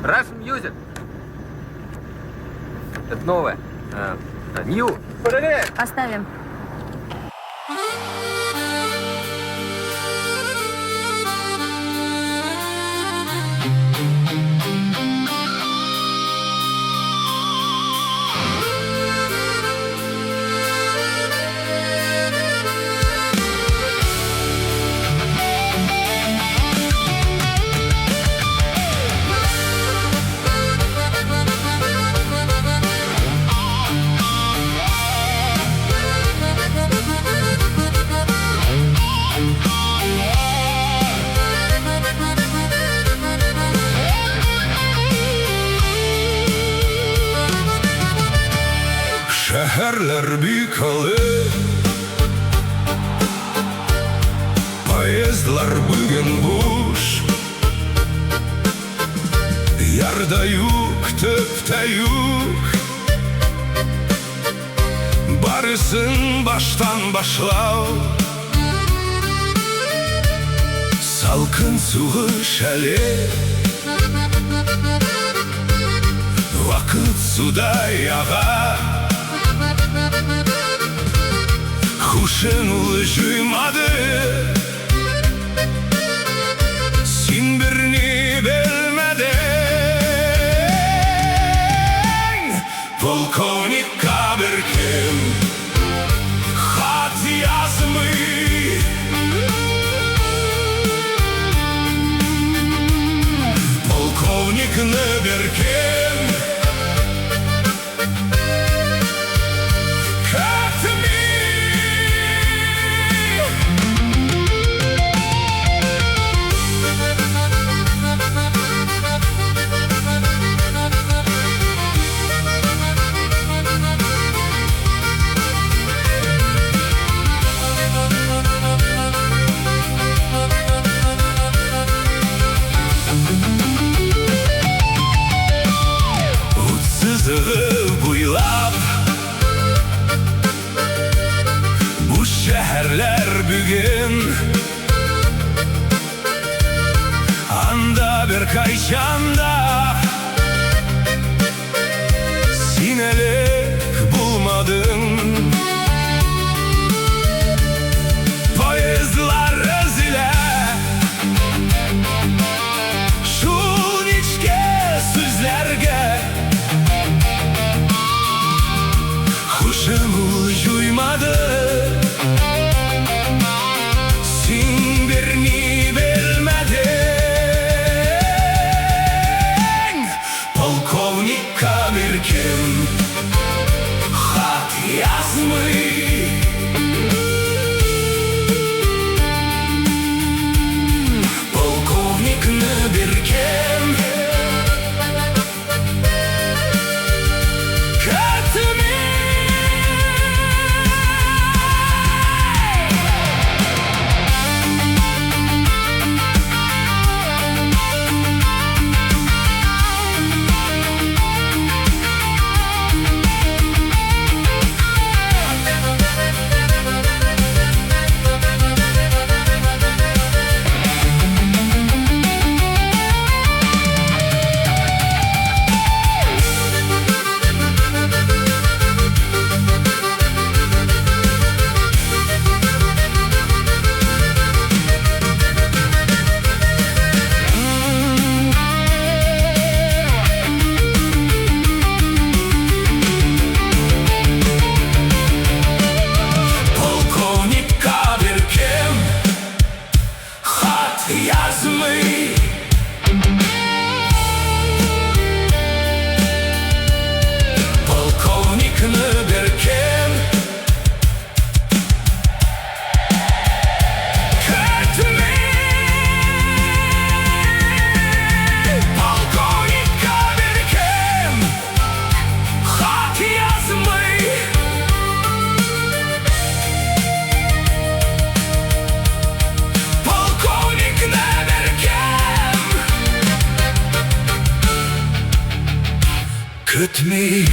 Russian Music. Это новое. New. Оставим. Şehirler büyükalı, poyezdlar bugün boş. Yarda yok, töpte yok. Barısın baştan başlav. Salkın suğu şeli, vakit suda yağa. Huşun uyuşmadı, sen birini bilmedin. Polkovnik Kabirkim hat yazmış. Polkovnik Kabirkim buylap bu şehirler bugün anda bir kayşanda sinelik bulmadın. Poyezdlar rezile şu niçke sözlerge Huşum uyuşmadı, sen birini bilmedin. Polkovnik Kabirkim hat yazmış. Polkovnik Kabirkim yazmış. Polkovnik Kabirkim Polkovnik Kabirkim hat yazmış. Polkovnik Kabirkim Kütmeyi